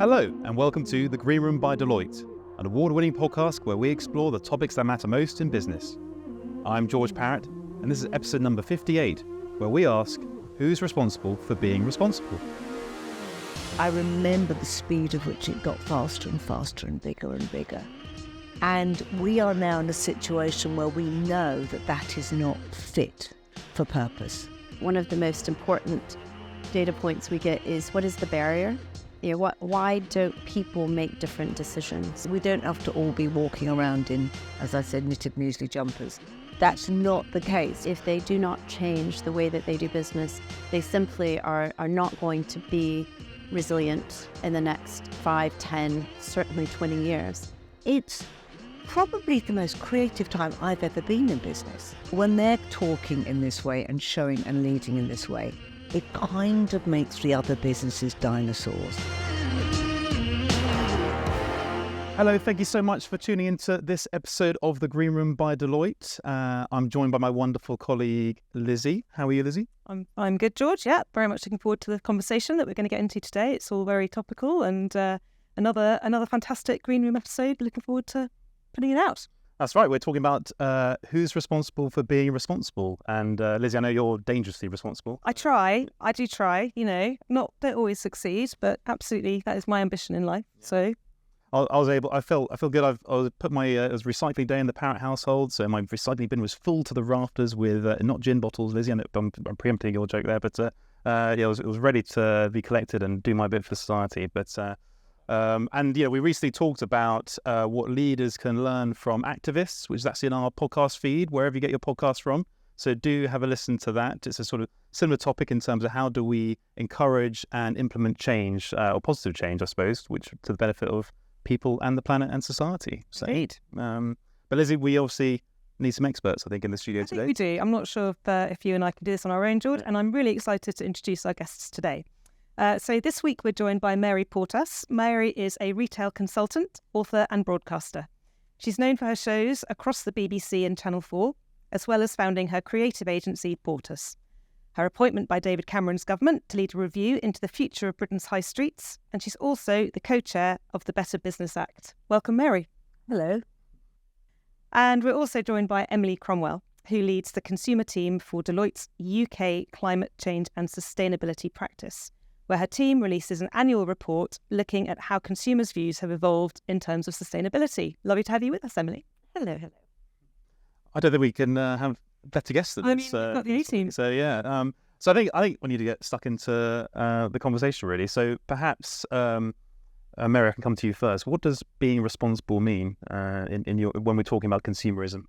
Hello, and welcome to The Green Room by Deloitte, an award-winning podcast where we explore the topics that matter most in business. I'm George Parrott, and this is episode number 58, where we ask, who's responsible for being responsible? I remember the speed of which it got faster and faster and bigger. And we are now in a situation where we know that that is not fit for purpose. One of the most important data points we get is, what is the barrier? Why don't people make different decisions? We don't have to all be walking around in, as I said, knitted muesli jumpers. That's not the case. If they do not change the way that they do business, they simply are not going to be resilient in the next 5, 10, certainly 20 years. It's probably the most creative time I've ever been in business. When they're talking in this way and showing and leading in this way, it kind of makes the other businesses dinosaurs. Hello, thank you so much for tuning into this episode of The Green Room by Deloitte. I'm joined by my wonderful colleague, Lizzie. How are you, Lizzie? I'm good, George. Yeah, very much looking forward to the conversation that we're going to get into today. It's all very topical and another fantastic Green Room episode. Looking forward to putting it out. That's right. We're talking about who's responsible for being responsible. And Lizzie, I know you're dangerously responsible. I do try, don't always succeed, but absolutely that is my ambition in life. Yeah. So I feel good. I was put my it was recycling day in the Parrott household, so my recycling bin was full to the rafters with not gin bottles, Lizzie. I'm preempting your joke there, but it was ready to be collected and do my bit for society. But we recently talked about what leaders can learn from activists, which is actually in our podcast feed, wherever you get your podcast from. So do have a listen to that. It's a sort of similar topic in terms of how do we encourage and implement change, or positive change, I suppose, which to the benefit of people and the planet and society. So, but Lizzie, we obviously need some experts, I think, in the studio today. I think we do. I'm not sure if you and I can do this on our own, George, and I'm really excited to introduce our guests today. So this week we're joined by Mary Portas. Mary is a retail consultant, author and broadcaster. She's known for her shows across the BBC and Channel 4, as well as founding her creative agency, Portas. Her appointment by David Cameron's government to lead a review into the future of Britain's high streets, and she's also the co-chair of the Better Business Act. Welcome, Mary. Hello. And we're also joined by Emily Cromwell, who leads the consumer team for Deloitte's UK Climate Change and Sustainability Practice, where her team releases an annual report looking at how consumers' views have evolved in terms of sustainability. Lovely to have you with us, Emily. Hello. I don't think we can have better guests than this. You've got the A-team. So yeah. So I think we need to get stuck into the conversation, really. So perhaps, Mary, I can come to you first. What does being responsible mean when we're talking about consumerism?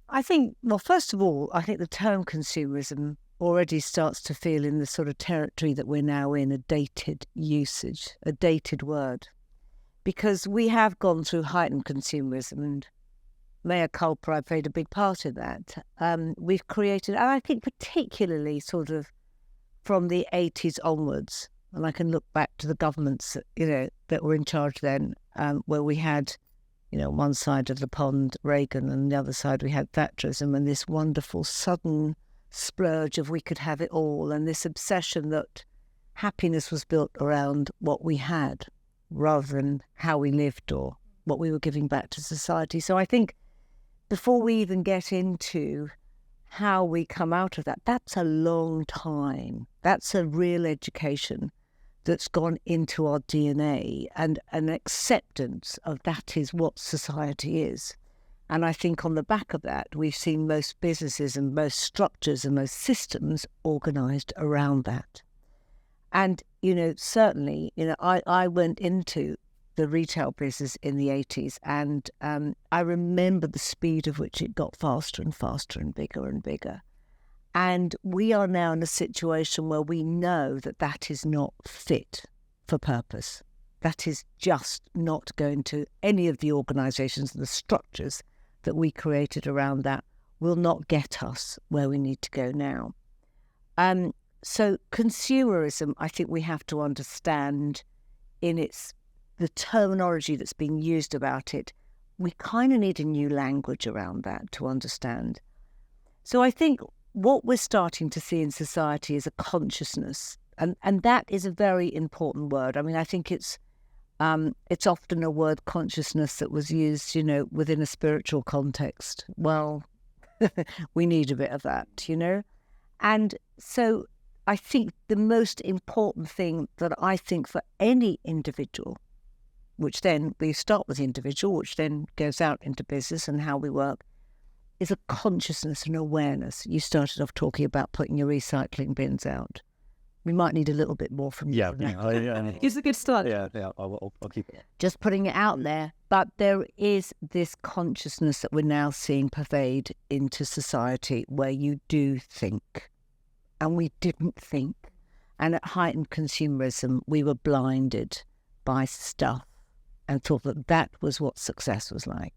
I think, well, first of all, I think the term consumerism already starts to feel in the sort of territory that we're now in, a dated usage, a dated word. Because we have gone through heightened consumerism, and mea culpa, I've played a big part in that. We've created, and I think particularly sort of from the 80s onwards, and I can look back to the governments, that were in charge then, where we had, one side of the pond, Reagan, and the other side we had Thatcherism, and this wonderful sudden splurge of we could have it all, and this obsession that happiness was built around what we had rather than how we lived or what we were giving back to society. So I think before we even get into how we come out of that, that's a long time. That's a real education that's gone into our DNA and an acceptance of that is what society is. And I think on the back of that, we've seen most businesses and most structures and most systems organised around that. And, certainly, I went into the retail business in the 80s and I remember the speed of which it got faster and faster and bigger. And we are now in a situation where we know that that is not fit for purpose. That is just not going to any of the organisations and the structures that we created around that will not get us where we need to go now. So consumerism, I think we have to understand in the terminology that's being used about it. We kind of need a new language around that to understand. So I think what we're starting to see in society is a consciousness And that is a very important word. I mean, I think it's often a word, consciousness, that was used, within a spiritual context. Well, we need a bit of that, And so I think the most important thing that I think for any individual, which then we start with the individual, which then goes out into business and how we work, is a consciousness and awareness. You started off talking about putting your recycling bins out. We might need a little bit more from you. Yeah. It's a good start. Yeah. I'll keep it. Just putting it out there. But there is this consciousness that we're now seeing pervade into society where you do think. And we didn't think. And at heightened consumerism, we were blinded by stuff and thought that was what success was like.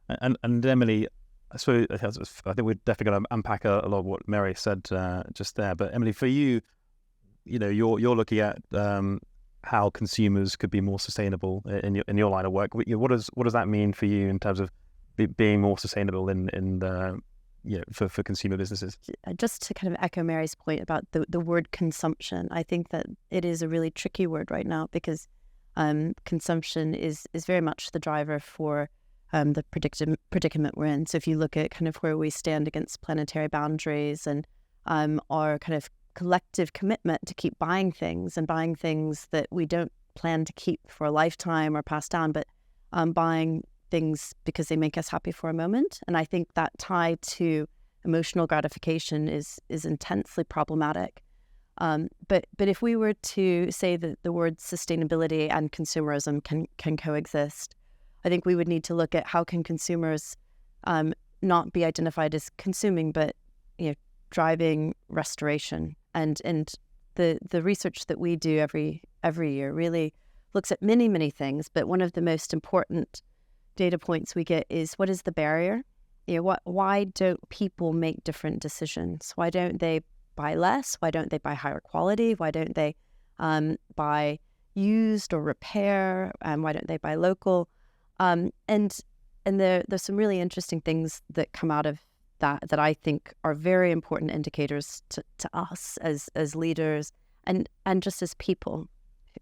And Emily, I suppose I think we're definitely going to unpack a lot of what Mary said just there. But Emily, for you, you're looking at how consumers could be more sustainable in your line of work. What does that mean for you in terms of being more sustainable for consumer businesses? Just to kind of echo Mary's point about the word consumption, I think that it is a really tricky word right now because consumption is very much the driver for the predicament we're in. So if you look at kind of where we stand against planetary boundaries and our kind of collective commitment to keep buying things that we don't plan to keep for a lifetime or pass down, but buying things because they make us happy for a moment. And I think that tie to emotional gratification is intensely problematic. But if we were to say that the words sustainability and consumerism can coexist, I think we would need to look at how can consumers not be identified as consuming, but driving restoration. And the research that we do every year really looks at many things. But one of the most important data points we get is, what is the barrier? Why don't people make different decisions? Why don't they buy less? Why don't they buy higher quality? Why don't they buy used or repair? Why don't they buy local? And there's some really interesting things that come out of that I think are very important indicators to us as leaders and just as people.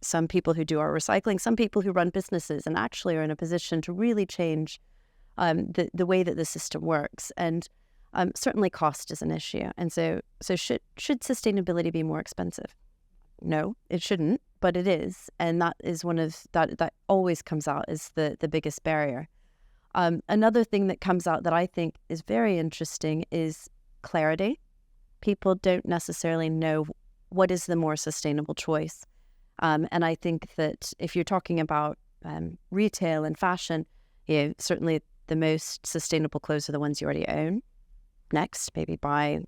Some people who do our recycling, some people who run businesses and actually are in a position to really change the way that the system works. And certainly cost is an issue. And so should sustainability be more expensive? No, it shouldn't, but it is. And that is one of that always comes out as the biggest barrier. Another thing that comes out that I think is very interesting is clarity. People don't necessarily know what is the more sustainable choice. And I think that if you're talking about retail and fashion, certainly the most sustainable clothes are the ones you already own. Next, maybe buy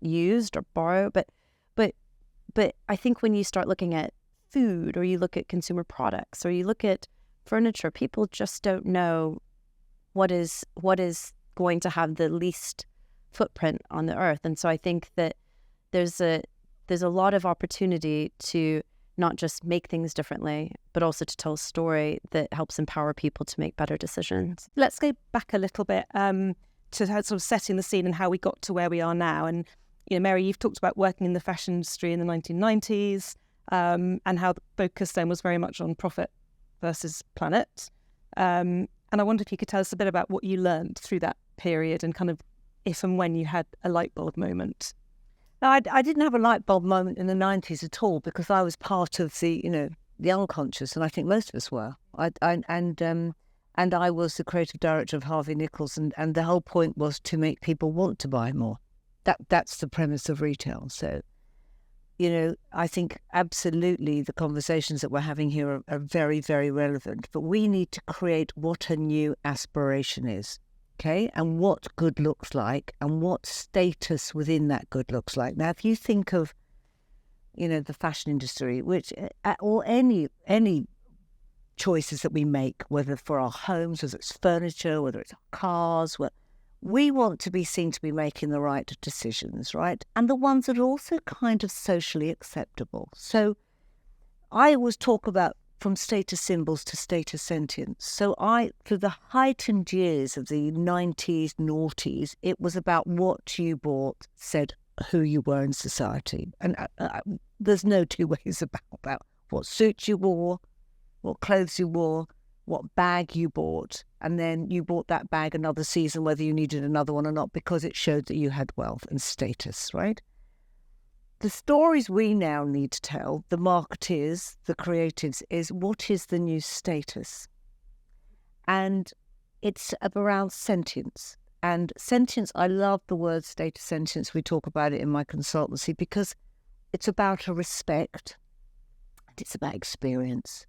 used or borrow. But I think when you start looking at food, or you look at consumer products, or you look at furniture, people just don't know what is going to have the least footprint on the earth. And so I think that there's a lot of opportunity to not just make things differently, but also to tell a story that helps empower people to make better decisions. Let's go back a little bit to sort of setting the scene and how we got to where we are now. And Mary, you've talked about working in the fashion industry in the 1990s and how the focus then was very much on profit versus planet. And I wonder if you could tell us a bit about what you learned through that period and kind of if and when you had a light bulb moment. No, I didn't have a light bulb moment in the 90s at all, because I was part of the unconscious, and I think most of us were. And I was the creative director of Harvey Nichols, and the whole point was to make people want to buy more. That's the premise of retail. So, I think absolutely the conversations that we're having here are very, very relevant. But we need to create what a new aspiration is. Okay, and what good looks like, and what status within that good looks like. Now, if you think of, the fashion industry, which or any choices that we make, whether for our homes, whether it's furniture, whether it's cars, we want to be seen to be making the right decisions, right? And the ones that are also kind of socially acceptable. So I always talk about from status symbols to status sentience. So through the heightened years of the 90s, noughties, it was about what you bought said who you were in society. And There's no two ways about what suit you wore, what clothes you wore, what bag you bought, and then you bought that bag another season, whether you needed another one or not, because it showed that you had wealth and status, right? The stories we now need to tell, the marketeers, the creatives, is what is the new status? And it's around sentience. And sentience, I love the word status sentience. We talk about it in my consultancy because it's about a respect, and it's about experience,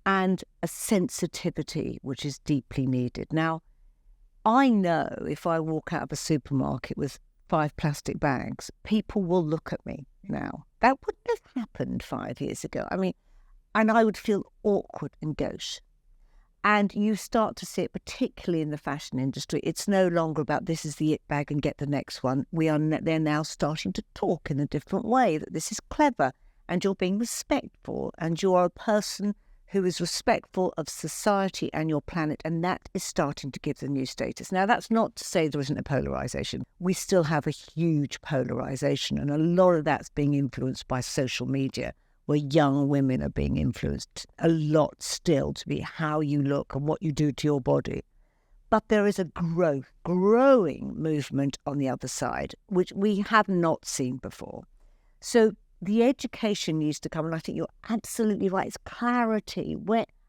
and a sensitivity which is deeply needed. Now, I know if I walk out of a supermarket with 5 plastic bags, people will look at me now. That wouldn't have happened 5 years ago. I mean, and I would feel awkward and gauche. And you start to see it, particularly in the fashion industry. It's no longer about this is the it bag and get the next one. They're now starting to talk in a different way, that this is clever and you're being respectful and you are a person who is respectful of society and your planet, and that is starting to give the new status. Now, that's not to say there isn't a polarisation. We still have a huge polarisation, and a lot of that's being influenced by social media, where young women are being influenced a lot still to be how you look and what you do to your body. But there is a growing movement on the other side, which we have not seen before. So the education needs to come, and I think you're absolutely right. It's clarity,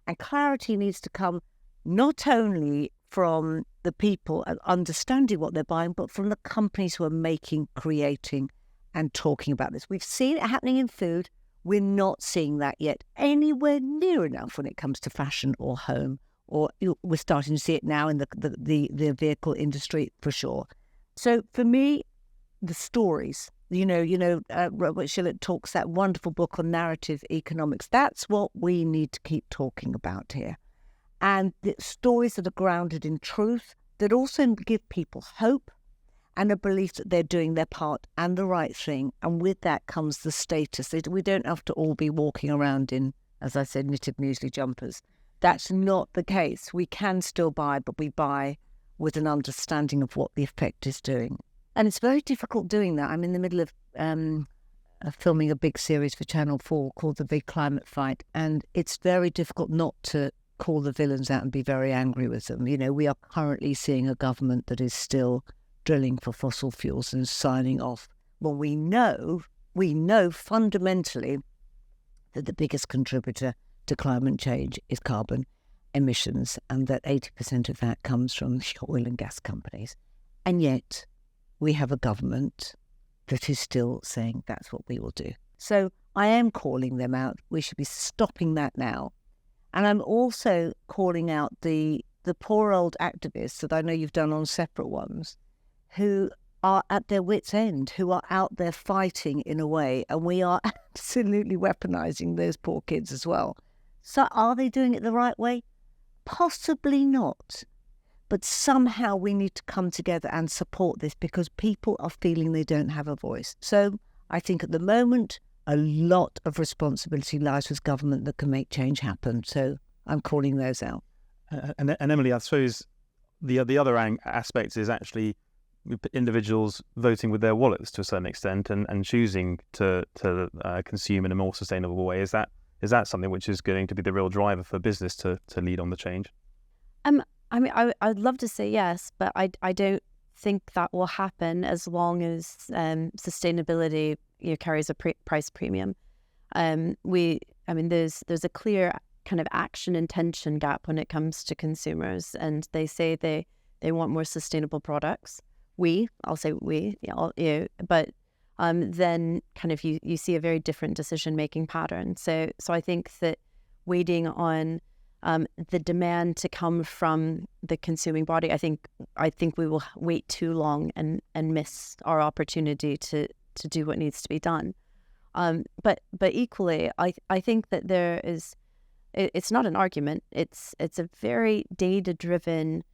and clarity needs to come not only from the people and understanding what they're buying, but from the companies who are making, creating, and talking about this. We've seen it happening in food. We're not seeing that yet anywhere near enough when it comes to fashion or home, or we're starting to see it now in the vehicle industry for sure. So for me, the stories. Robert Shillett talks that wonderful book on narrative economics. That's what we need to keep talking about here. And the stories that are grounded in truth, that also give people hope and a belief that they're doing their part and the right thing. And with that comes the status. We don't have to all be walking around in, as I said, knitted muesli jumpers. That's not the case. We can still buy, but we buy with an understanding of what the effect is doing. And it's very difficult doing that. I'm in the middle of filming a big series for Channel 4 called The Big Climate Fight. And it's very difficult not to call the villains out and be very angry with them. We are currently seeing a government that is still drilling for fossil fuels and signing off. Well, we know fundamentally that the biggest contributor to climate change is carbon emissions, and that 80% of that comes from the oil and gas companies. And yet we have a government that is still saying that's what we will do. So I am calling them out. We should be stopping that now. And I'm also calling out the poor old activists that I know you've done on separate ones, who are at their wits' end, who are out there fighting in a way, and we are absolutely weaponizing those poor kids as well. So are they doing it the right way? Possibly not. But somehow we need to come together and support this, because people are feeling they don't have a voice. So I think at the moment, a lot of responsibility lies with government that can make change happen. So I'm calling those out. And Emily, I suppose the other aspect is actually individuals voting with their wallets to a certain extent and choosing to consume in a more sustainable way. Is that something which is going to be the real driver for business to lead on the change? I'd love to say yes, but I don't think that will happen as long as sustainability carries a price premium. There's a clear kind of action intention gap when it comes to consumers, and they say they want more sustainable products. I'll say we, but then kind of you see a very different decision making pattern. So I think that waiting on the demand to come from the consuming body, I think we will wait too long and miss our opportunity to do what needs to be done. But equally, I think that there is, it's not an argument. It's a very data-driven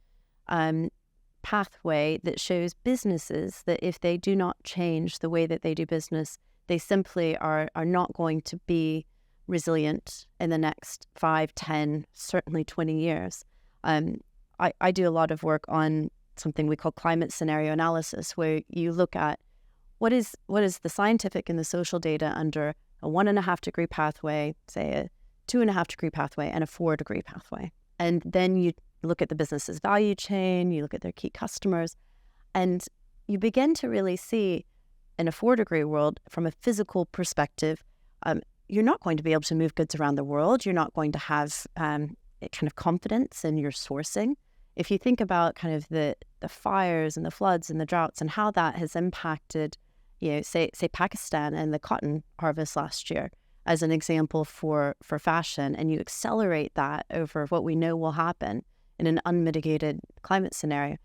pathway that shows businesses that if they do not change the way that they do business, they simply are not going to be resilient in the next 5, 10, certainly 20 years. I do a lot of work on something we call climate scenario analysis, where you look at what is the scientific and the social data under a 1.5 degree pathway, say a 2.5 degree pathway, and a 4 degree pathway. And then you look at the business's value chain, you look at their key customers, and you begin to really see in a 4 degree world, from a physical perspective, you're not going to be able to move goods around the world. You're not going to have kind of confidence in your sourcing. If you think about kind of the fires and the floods and the droughts and how that has impacted, say Pakistan and the cotton harvest last year as an example for fashion, and you accelerate that over what we know will happen in an unmitigated climate scenario,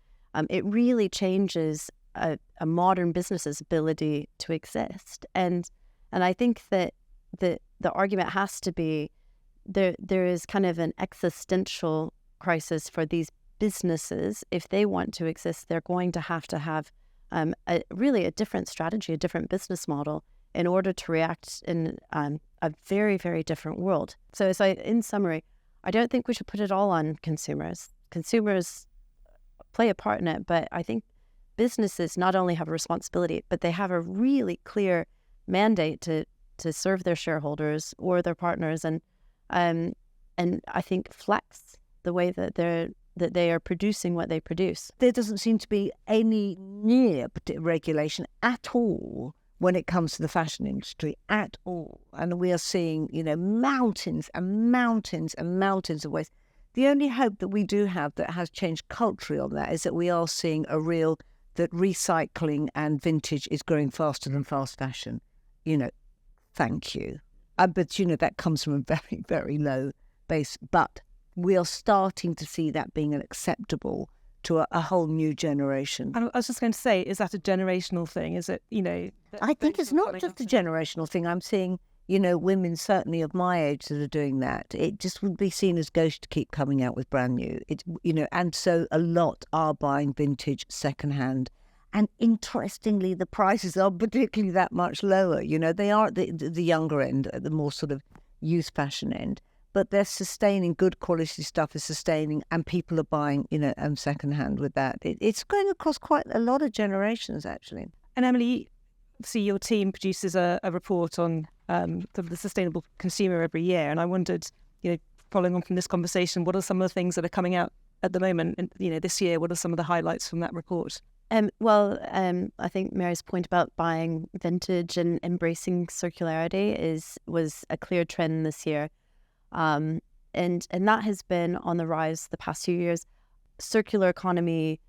it really changes a modern business's ability to exist. And I think that the argument has to be there is kind of an existential crisis for these businesses. If they want to exist, they're going to have really a different strategy, a different business model in order to react in a very, very different world. So in summary, I don't think we should put it all on consumers. Consumers play a part in it, but I think businesses not only have a responsibility, but they have a really clear mandate to serve their shareholders or their partners, and I think flex the way that they are producing what they produce. There doesn't seem to be any near regulation at all when it comes to the fashion industry at all, and we are seeing mountains and mountains and mountains of waste. The only hope that we do have that has changed culturally on that is that we are seeing that recycling and vintage is growing faster than fast fashion. Thank you. But that comes from a very, very low base. But we are starting to see that being acceptable to a whole new generation. And I was just going to say, is that a generational thing? Is it, I think it's not just a generational thing. I'm seeing, women certainly of my age that are doing that. It just would be seen as gauche to keep coming out with brand new. And so a lot are buying vintage secondhand. And interestingly, the prices are particularly that much lower. They are at the younger end, at the more sort of youth fashion end. But they're sustaining, good quality stuff is sustaining, and people are buying, secondhand with that. It's going across quite a lot of generations, actually. And Emily, see, your team produces a report on the sustainable consumer every year, and I wondered, following on from this conversation, what are some of the things that are coming out at the moment, and this year? What are some of the highlights from that report? I think Mary's point about buying vintage and embracing circularity was a clear trend this year. And that has been on the rise the past few years. Circular economy,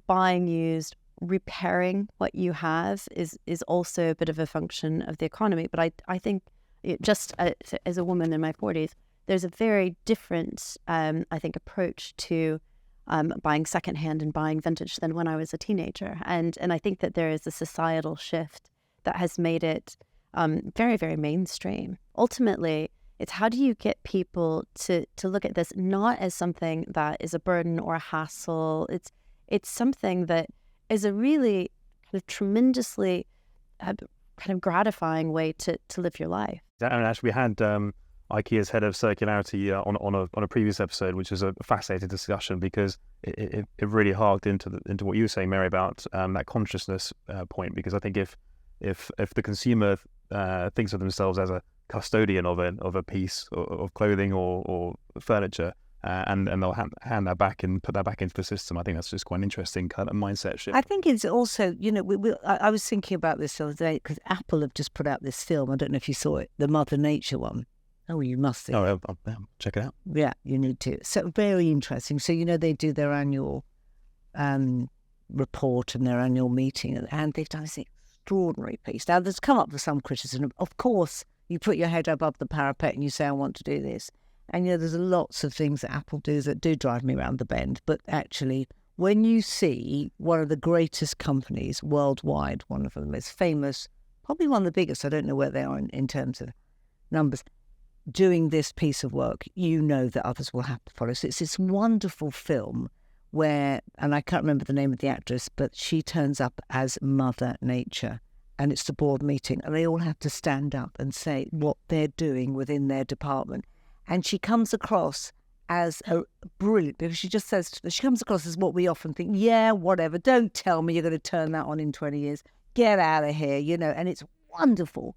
buying used, repairing what you have is also a bit of a function of the economy. But I think just as a woman in my 40s, there's a very different, approach to buying secondhand and buying vintage than when I was a teenager. And I think that there is a societal shift that has made it very, very mainstream. Ultimately, it's how do you get people to look at this not as something that is a burden or a hassle. It's something that is a really kind of tremendously kind of gratifying way to live your life. And actually, we had IKEA's head of circularity on a previous episode, which is a fascinating discussion because it really harked into what you were saying, Mary, about that consciousness point. Because I think if the consumer thinks of themselves as a custodian of a piece of clothing or furniture, and they'll hand that back and put that back into the system, I think that's just quite an interesting kind of mindset shift. I think it's also, I was thinking about this the other day because Apple have just put out this film. I don't know if you saw it, the Mother Nature one. Oh, you must see. Oh, I'll check it out. Yeah, you need to. So very interesting. So, they do their annual report and their annual meeting, and they've done this extraordinary piece. Now, there's come up with some criticism. Of course, you put your head above the parapet and you say, I want to do this. And, there's lots of things that Apple do that do drive me around the bend. But actually, when you see one of the greatest companies worldwide, one of the most famous, probably one of the biggest, I don't know where they are in terms of numbers, doing this piece of work, that others will have to follow. So it's this wonderful film where, and I can't remember the name of the actress, but she turns up as Mother Nature, and it's the board meeting, and they all have to stand up and say what they're doing within their department. And she comes across as brilliant, because she just says, she comes across as what we often think, yeah, whatever, don't tell me you're going to turn that on in 20 years. Get out of here, and it's wonderful.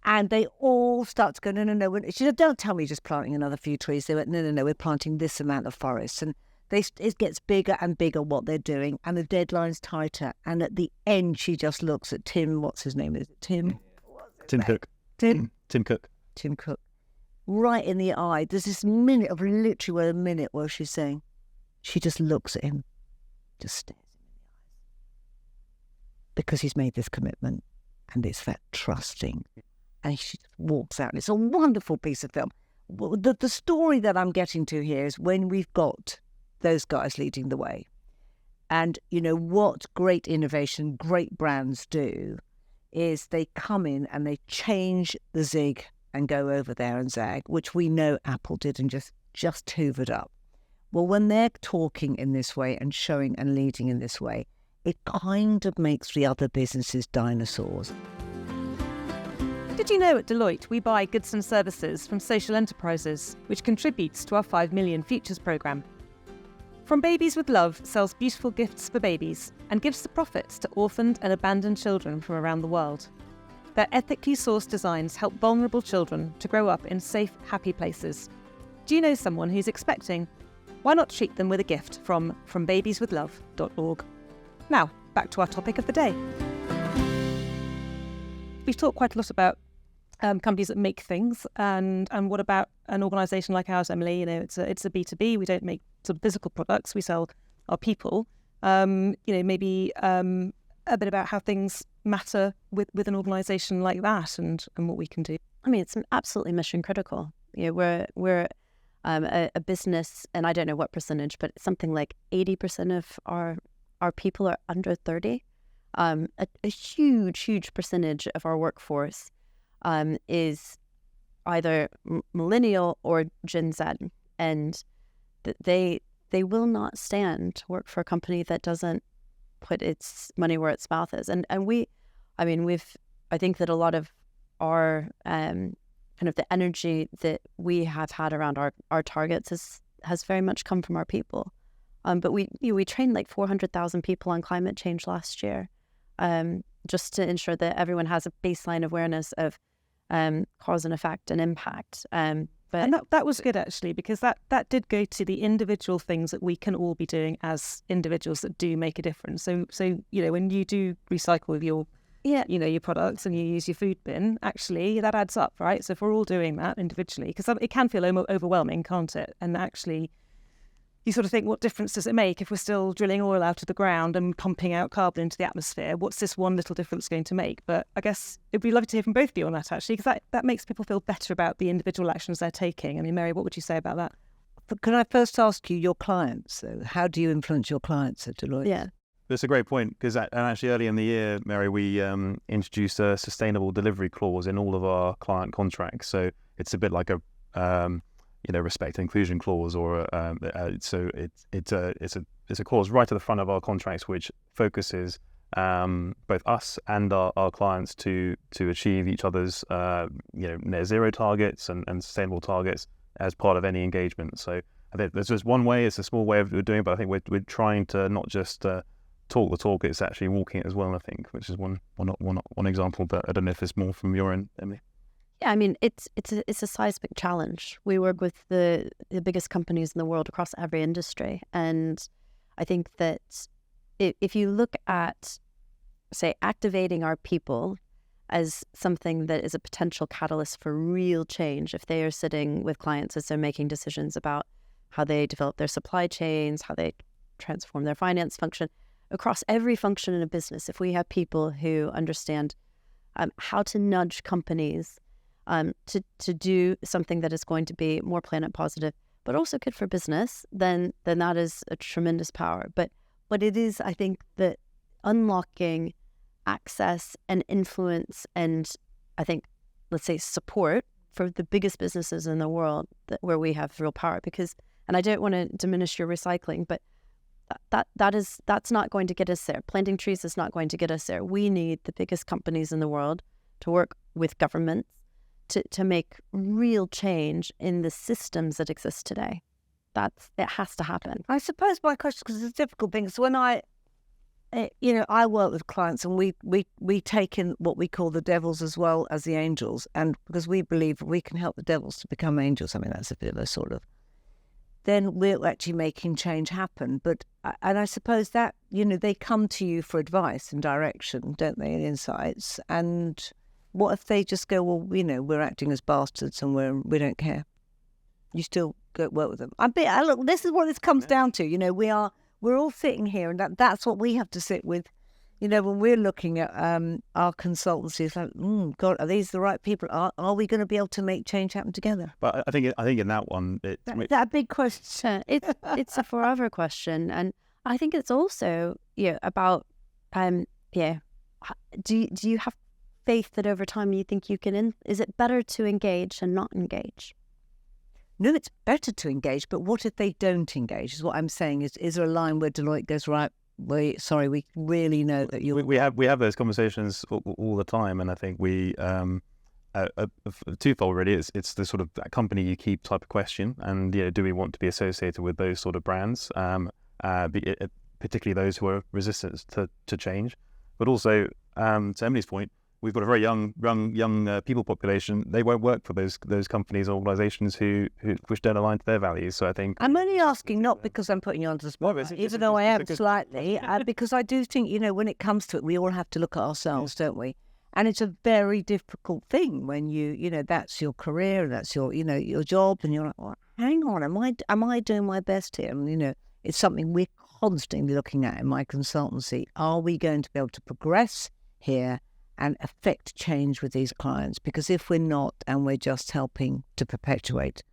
And they all start to go, no. She said, don't tell me you're just planting another few trees. They went, no, we're planting this amount of forest. And it gets bigger and bigger what they're doing, and the deadline's tighter. And at the end, she just looks at Tim, what's his name? Is it Tim? Tim Cook. Tim Cook. Tim Cook. Right in the eye. There's this minute of literally a minute where she's saying, she just looks at him, just stares him in the eyes. Because he's made this commitment, and it's that trusting. And she just walks out, and it's a wonderful piece of film. The story that I'm getting to here is when we've got those guys leading the way. And, what great innovation, great brands do is they come in and they change the zig and go over there and zag, which we know Apple did and just hoovered up. Well, when they're talking in this way and showing and leading in this way, it kind of makes the other businesses dinosaurs. Did you know at Deloitte we buy goods and services from social enterprises, which contributes to our 5 Million Futures programme? From Babies with Love sells beautiful gifts for babies and gives the profits to orphaned and abandoned children from around the world. Their ethically sourced designs help vulnerable children to grow up in safe, happy places. Do you know someone who's expecting? Why not treat them with a gift from FromBabiesWithLove.org? Now, back to our topic of the day. We've talked quite a lot about companies that make things, and what about an organisation like ours, Emily? It's a B2B. We don't make sort of physical products. We sell our people. Maybe a bit about how things matter with an organisation like that, and what we can do. I mean, it's absolutely mission critical. We're a business, and I don't know what percentage, but something like 80% of our people are under 30. A huge percentage of our workforce is either millennial or Gen Z, and they will not stand to work for a company that doesn't put its money where its mouth is. And I think that a lot of our kind of the energy that we have had around our targets has very much come from our people. But we trained like 400,000 people on climate change last year, just to ensure that everyone has a baseline awareness of cause and effect and impact. But that was good, actually, because that did go to the individual things that we can all be doing as individuals that do make a difference. So when you do recycle your products and you use your food bin, actually that adds up, right? So if we're all doing that individually, because it can feel overwhelming, can't it? And actually, you sort of think, what difference does it make if we're still drilling oil out of the ground and pumping out carbon into the atmosphere? What's this one little difference going to make? But I guess it'd be lovely to hear from both of you on that, actually, because that makes people feel better about the individual actions they're taking. I mean, Mary, what would you say about that? But can I first ask you, your clients, though? How do you influence your clients at Deloitte? Yeah. That's a great point, because actually early in the year, Mary, we introduced a sustainable delivery clause in all of our client contracts. So it's a bit like a respect and inclusion clause, or so it's a clause right at the front of our contracts which focuses both us and our clients to achieve each other's net zero targets and sustainable targets as part of any engagement. So I think there's just one way. It's a small way of doing it, but I think we're trying to not just talk the talk; it's actually walking it as well. I think, which is one example. But I don't know if there's more from your end, Emily. Yeah, I mean, it's a seismic challenge. We work with the biggest companies in the world across every industry, and I think that if you look at, say, activating our people as something that is a potential catalyst for real change, if they are sitting with clients as they're making decisions about how they develop their supply chains, how they transform their finance function, across every function in a business, if we have people who understand how to nudge companies to do something that is going to be more planet positive, but also good for business, then that is a tremendous power. But it is, I think, that unlocking access and influence and, I think, let's say, support for the biggest businesses in the world where we have real power. Because, and I don't want to diminish your recycling, but that's not going to get us there. Planting trees is not going to get us there. We need the biggest companies in the world to work with governments to make real change in the systems that exist today. It has to happen. I suppose my question, because it's a difficult thing, is when I I work with clients, and we take in what we call the devils as well as the angels, and because we believe we can help the devils to become angels. I mean, that's a bit of a sort of, then we're actually making change happen. But and I suppose that they come to you for advice and direction, don't they, and insights. And what if they just go, well, we're acting as bastards and we don't care? You still go work with them. Look, this is what this comes down to. We're all sitting here, and that's what we have to sit with. When we're looking at our consultancy, it's like, God, are these the right people? Are we going to be able to make change happen together? But I think in that one, that's a big question. It's a forever question, and I think it's also about do you have faith that over time you think you can? Is it better to engage and not engage? No, it's better to engage, but what if they don't engage? Is what I'm saying. Is there a line where Deloitte goes, right, we really know that you... We have those conversations all the time, and I think we... twofold really. It's the sort of that company you keep type of question, and do we want to be associated with those sort of brands, particularly those who are resistant to change, but also to Emily's point, we've got a very young people population. They won't work for those companies or organisations which don't align to their values. So I think I'm only asking not because I'm putting you on the spot, even though I am slightly, because I do think when it comes to it, we all have to look at ourselves, don't we? And it's a very difficult thing when that's your career, that's your your job, and you're like, well, hang on, am I doing my best here? And it's something we're constantly looking at in my consultancy. Are we going to be able to progress here and affect change with these clients? Because if we're not, and we're just helping to perpetuate,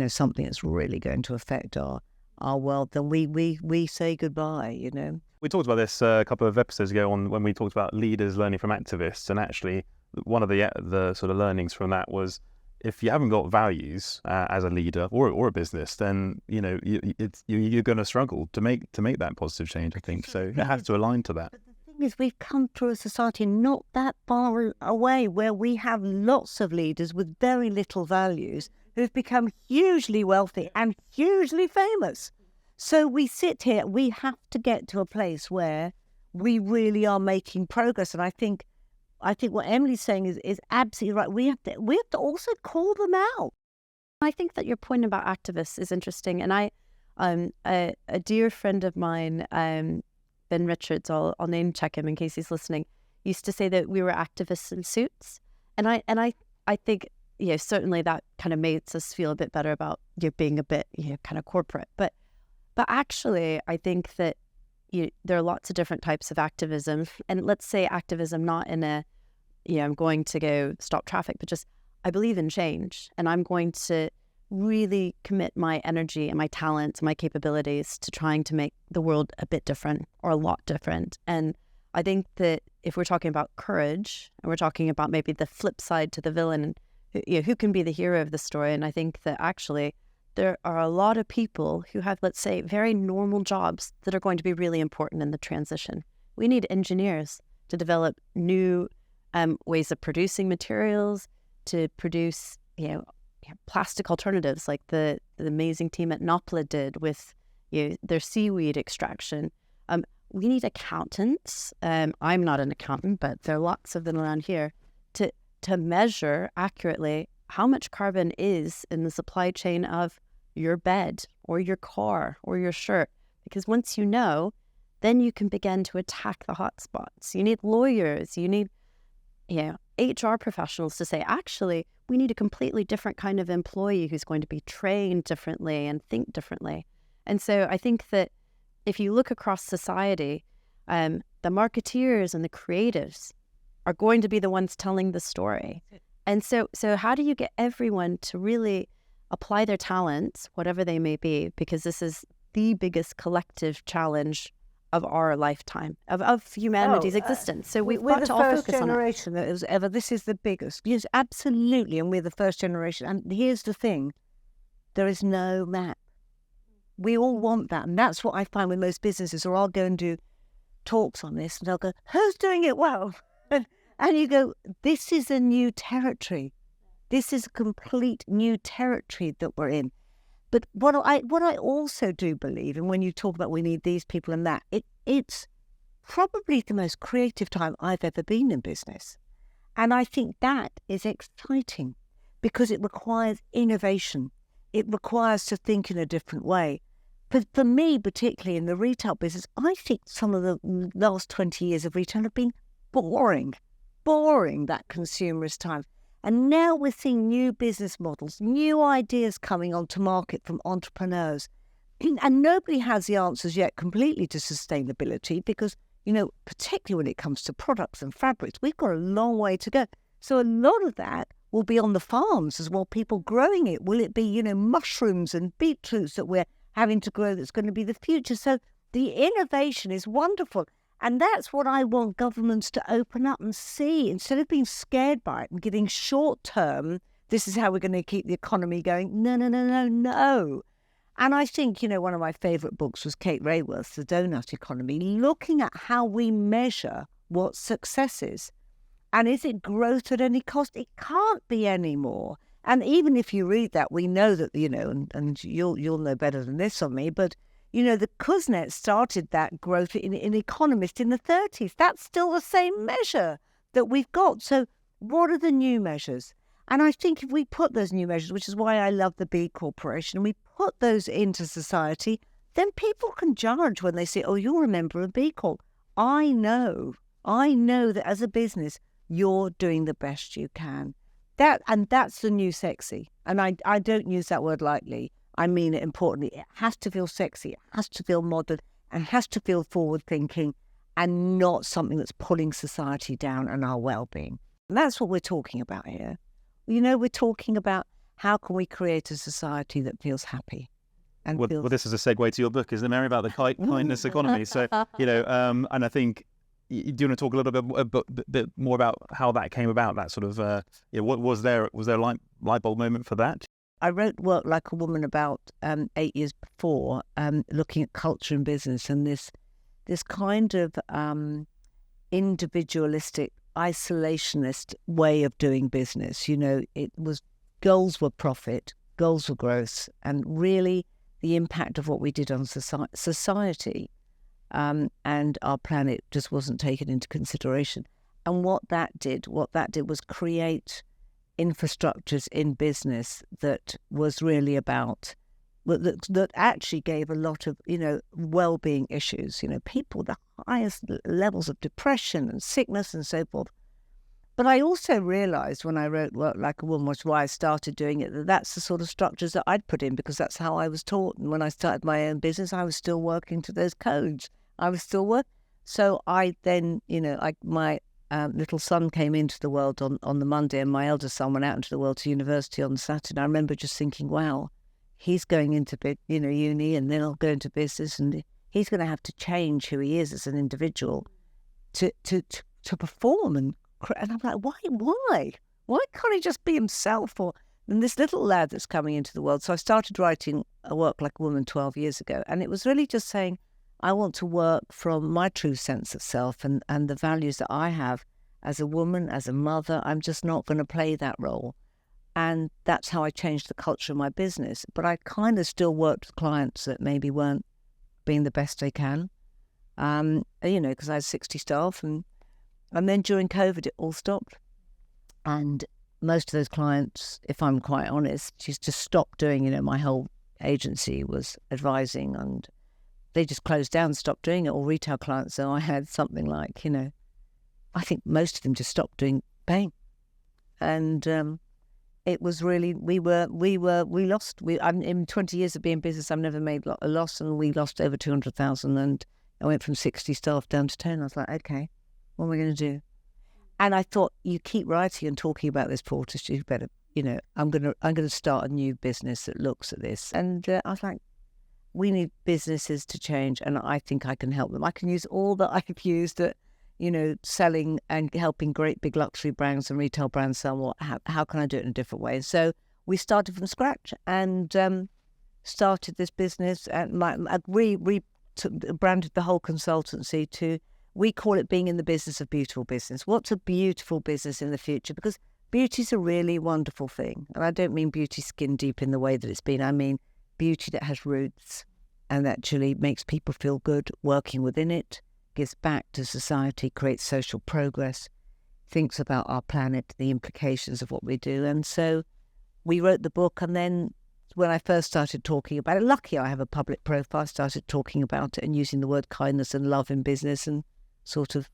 something that's really going to affect our world, then we say goodbye. We talked about this a couple of episodes ago when we talked about leaders learning from activists, and actually one of the sort of learnings from that was, if you haven't got values as a leader or a business, then you're going to struggle to make that positive change. I think so. It has to align to that. Is we've come through a society not that far away where we have lots of leaders with very little values who've become hugely wealthy and hugely famous. So we sit here, we have to get to a place where we really are making progress. And I think what Emily's saying is absolutely right. We have to also call them out. I think that your point about activists is interesting. And a dear friend of mine, Ben Richards, I'll name check him in case he's listening, used to say that we were activists in suits. And I think, certainly that kind of makes us feel a bit better about being a bit, kind of corporate. But actually, I think that there are lots of different types of activism. And let's say activism not in a, I'm going to go stop traffic, but just I believe in change, and I'm going to really commit my energy and my talents, my capabilities to trying to make the world a bit different or a lot different. And I think that if we're talking about courage, and we're talking about maybe the flip side to the villain, who can be the hero of the story, and I think that actually there are a lot of people who have, let's say, very normal jobs that are going to be really important in the transition. We need engineers to develop new ways of producing materials, to produce, plastic alternatives like the amazing team at Nopla did with their seaweed extraction. We need accountants. I'm not an accountant, but there are lots of them around here to measure accurately how much carbon is in the supply chain of your bed or your car or your shirt. Because once you know, then you can begin to attack the hotspots. You need lawyers. You need HR professionals to say, actually, we need a completely different kind of employee who's going to be trained differently and think differently. And so I think that if you look across society, the marketeers and the creatives are going to be the ones telling the story. And so how do you get everyone to really apply their talents, whatever they may be, because this is the biggest collective challenge of our lifetime, of humanity's existence. So we're the first generation that has ever, this is the biggest. Yes, absolutely. And we're the first generation. And here's the thing, there is no map. We all want that. And that's what I find with most businesses, or I'll go and do talks on this and they'll go, who's doing it well? And you go, this is a new territory. This is a complete new territory that we're in. But what I also do believe, and when you talk about we need these people and that, it's probably the most creative time I've ever been in business. And I think that is exciting because it requires innovation. It requires to think in a different way. But for me, particularly in the retail business, I think some of the last 20 years of retail have been boring, that consumerist time. And now we're seeing new business models, new ideas coming onto market from entrepreneurs. And nobody has the answers yet completely to sustainability because, particularly when it comes to products and fabrics, we've got a long way to go. So a lot of that will be on the farms as well, people growing it. Will it be, mushrooms and beetroots that we're having to grow that's going to be the future? So the innovation is wonderful. And that's what I want governments to open up and see. Instead of being scared by it and giving short-term, this is how we're going to keep the economy going. No. And I think, one of my favourite books was Kate Raworth's The Donut Economy, looking at how we measure what success is. And is it growth at any cost? It can't be any more. And even if you read that, we know that, and you'll know better than this on me, but the Kuznets started that growth in Economist in the 30s. That's still the same measure that we've got. So what are the new measures? And I think if we put those new measures, which is why I love the B Corporation, and we put those into society, then people can judge when they say, oh, you're a member of B Corp. I know that as a business, you're doing the best you can. That's the new sexy. And I don't use that word lightly. I mean it importantly. It has to feel sexy. It has to feel modern and has to feel forward-thinking and not something that's pulling society down and our well-being. And that's what we're talking about here. We're talking about how can we create a society that feels happy. And well, this is a segue to your book, isn't it, Mary, about the kindness economy? So, and I think, do you want to talk a little bit more about how that came about, that sort of, what was there a light bulb moment for that? I wrote Work Like a Woman about 8 years before, looking at culture in business and this kind of individualistic, isolationist way of doing business. It was goals were profit, goals were growth, and really the impact of what we did on society and our planet just wasn't taken into consideration. And what that did was create infrastructures in business that was really about that actually gave a lot of well-being issues, people the highest levels of depression and sickness and so forth. But I also realized when I wrote Work Like a Woman, which is why I started doing it, that's the sort of structures that I'd put in because that's how I was taught. And when I started my own business, I was still working to those codes. I was still working. So I then, my little son came into the world on the Monday and my eldest son went out into the world to university on the Saturday. I remember just thinking, wow, he's going into uni and then I'll go into business and he's going to have to change who he is as an individual to perform. And I'm like, why can't he just be himself? And this little lad that's coming into the world. So I started writing a Work Like a Woman 12 years ago. And it was really just saying, I want to work from my true sense of self and the values that I have as a woman, as a mother. I'm just not going to play that role. And that's how I changed the culture of my business. But I kind of still worked with clients that maybe weren't being the best they can, because I had 60 staff. And then during COVID, it all stopped. And most of those clients, if I'm quite honest, just stopped doing, my whole agency was advising and they just closed down, stopped doing it, all retail clients. So I had something like, I think most of them just stopped paying. And it was really, we lost. In 20 years of being in business, I've never made a loss, and we lost over 200,000. And I went from 60 staff down to 10. I was like, okay, what am I going to do? And I thought, you keep writing and talking about this, Portas, you better, I'm going to start a new business that looks at this. And I was like, we need businesses to change, and I think I can help them. I can use all that I've used at, selling and helping great big luxury brands and retail brands sell more. How can I do it in a different way? So we started from scratch and started this business, and branded the whole consultancy to, we call it being in the business of beautiful business. What's a beautiful business in the future? Because beauty's a really wonderful thing. And I don't mean beauty skin deep in the way that it's been. I mean beauty that has roots and actually makes people feel good working within it, gives back to society, creates social progress, thinks about our planet, the implications of what we do. And so we wrote the book, and then when I first started talking about it, lucky I have a public profile, I started talking about it and using the word kindness and love in business, and sort of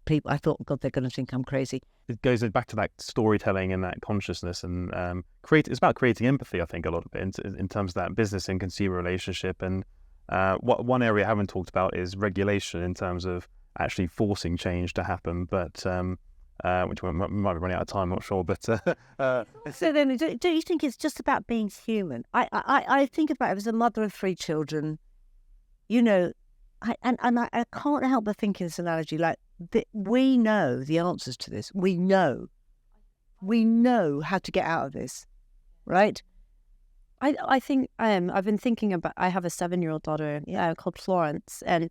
people, I thought, God, they're going to think I'm crazy. It goes back to that storytelling and that consciousness, and it's about creating empathy, I think, a lot of it in terms of that business and consumer relationship. And one area I haven't talked about is regulation in terms of actually forcing change to happen, but which we might be running out of time, I'm not sure. But so then, don't you think it's just about being human? I think about it as a mother of 3 children. You know, I can't help but think in this analogy, like, we know the answers to this. We know how to get out of this, right? I think I've been thinking about, I have a 7-year-old daughter called Florence, and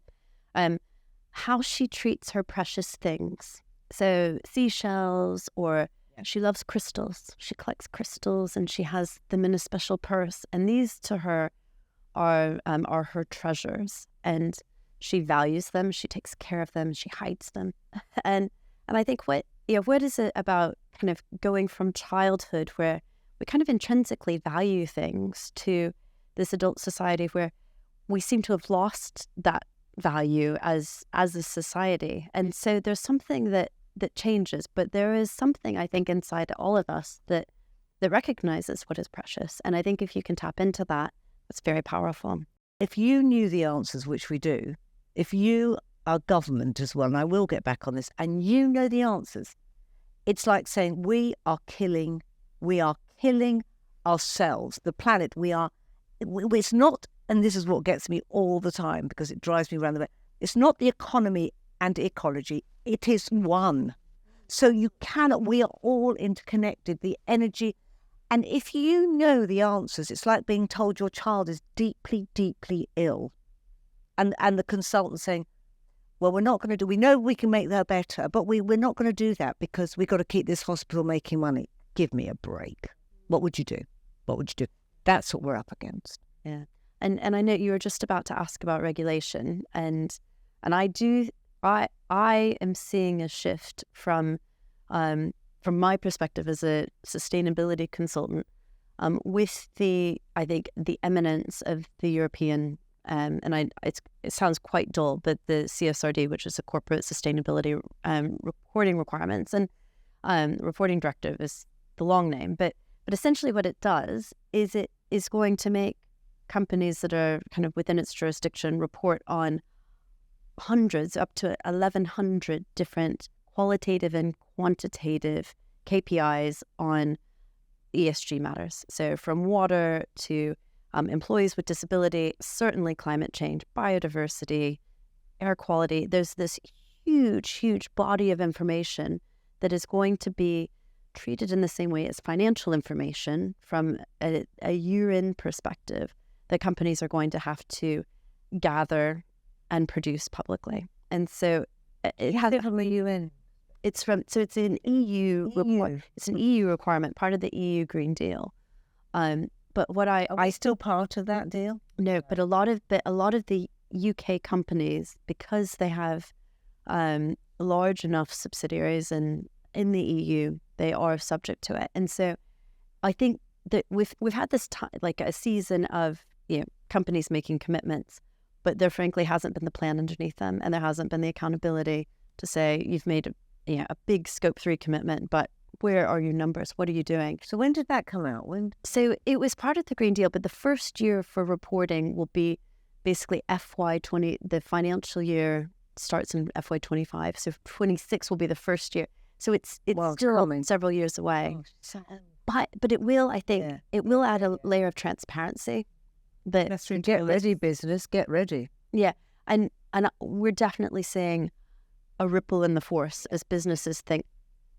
how she treats her precious things. So seashells, or she loves crystals. She collects crystals and she has them in a special purse. And these to her are her treasures. And she values them. She takes care of them. She hides them. And I think what is it about kind of going from childhood, where we kind of intrinsically value things, to this adult society where we seem to have lost that value as a society. And so there's something that changes, but there is something, I think, inside all of us that recognizes what is precious. And I think if you can tap into that, it's very powerful. If you knew the answers, which we do, if you are government as well, and I will get back on this, and you know the answers, it's like saying we are killing ourselves, the planet. It's not, and this is what gets me all the time because it drives me around the way. It's not the economy and ecology. It is one. So we are all interconnected, the energy. And if you know the answers, it's like being told your child is deeply, deeply ill. And the consultant saying, well, we know we can make that better, but we're not going to do that because we've got to keep this hospital making money. Give me a break. What would you do? That's what we're up against. Yeah. And I know you were just about to ask about regulation, and I am seeing a shift from my perspective as a sustainability consultant, with I think the eminence of the European, it sounds quite dull, but the CSRD, which is a corporate sustainability reporting requirements, and reporting directive is the long name, but essentially what it does is it is going to make companies that are kind of within its jurisdiction report on hundreds, up to 1,100 different qualitative and quantitative KPIs on ESG matters. So from water to employees with disability, certainly climate change, biodiversity, air quality. There's this huge, huge body of information that is going to be treated in the same way as financial information from a year-in perspective that companies are going to have to gather and produce publicly. And so it has from the UN. It's an EU report. It's an EU requirement, part of the EU Green Deal. But what I still part of that deal? No, but a lot of the UK companies, because they have large enough subsidiaries in the EU, they are subject to it. And so I think that we've had this time, like a season of companies making commitments, but there frankly hasn't been the plan underneath them, and there hasn't been the accountability to say you've made a big Scope 3 commitment, but where are your numbers? What are you doing? So when did that come out? So it was part of the Green Deal, but the first year for reporting will be basically FY20. The financial year starts in FY25, so 26 will be the first year. So it's still several years away. But it will, I think, it will add a layer of transparency. That's true. Get ready, business. Get ready. Yeah, and we're definitely seeing a ripple in the force as businesses think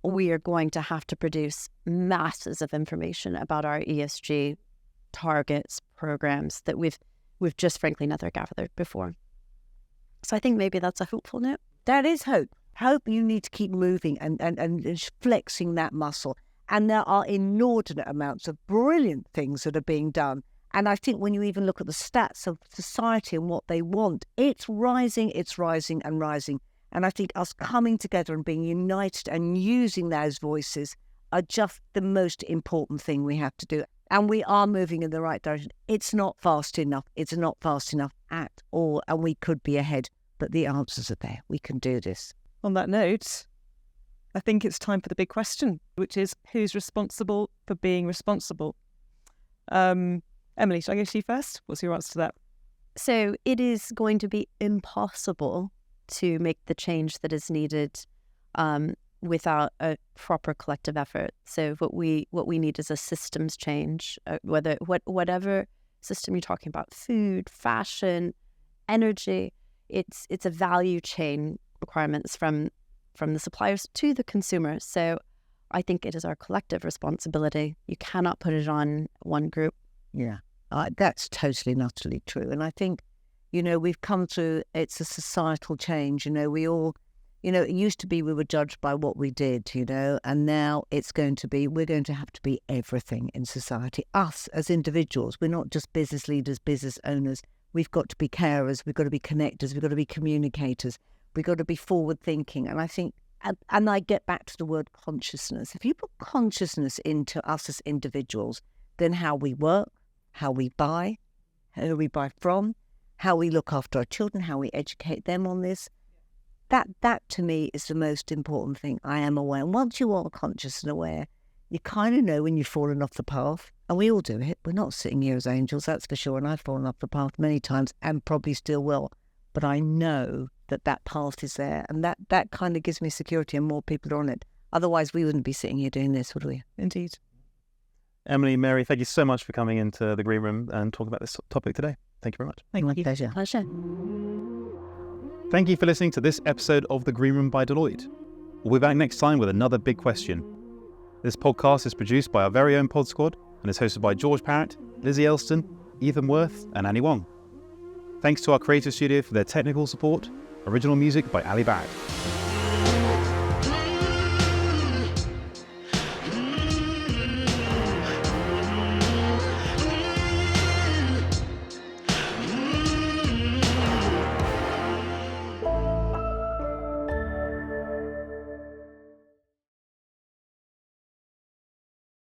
we are going to have to produce masses of information about our ESG targets, programs that we've just frankly never gathered before. So I think maybe that's a hopeful note. That is hope. Hope. You need to keep moving and flexing that muscle. And there are inordinate amounts of brilliant things that are being done. And I think when you even look at the stats of society and what they want, it's rising, and rising. And I think us coming together and being united and using those voices are just the most important thing we have to do. And we are moving in the right direction. It's not fast enough. It's not fast enough at all. And we could be ahead, but the answers are there. We can do this. On that note, I think it's time for the big question, which is who's responsible for being responsible? Emily, shall I go to you first? What's your answer to that? So it is going to be impossible to make the change that is needed without a proper collective effort. So what we need is a systems change, whatever system you're talking about, food, fashion, energy. It's a value chain requirements from the suppliers to the consumers. So I think it is our collective responsibility. You cannot put it on one group. Yeah, that's totally and utterly true. And I think, we've come through, it's a societal change. We all, it used to be we were judged by what we did, and now it's going to be, we're going to have to be everything in society. Us as individuals, we're not just business leaders, business owners. We've got to be carers, we've got to be connectors, we've got to be communicators, we've got to be forward thinking. And I think, and I get back to the word consciousness. If you put consciousness into us as individuals, then how we work, how we buy, who we buy from, how we look after our children, how we educate them on this, that to me is the most important thing. I am aware. And once you are conscious and aware, you kind of know when you've fallen off the path. And we all do it. We're not sitting here as angels, that's for sure. And I've fallen off the path many times and probably still will. But I know that path is there. And that kind of gives me security and more people are on it. Otherwise, we wouldn't be sitting here doing this, would we? Indeed. Emily, Mary, thank you so much for coming into the Green Room and talking about this topic today. Thank you very much. My pleasure. Thank you for listening to this episode of The Green Room by Deloitte. We'll be back next time with another big question. This podcast is produced by our very own Pod Squad and is hosted by George Parrott, Lizzie Elston, Ethan Worth and Annie Wong. Thanks to our creative studio for their technical support. Original music by Ali Barrett.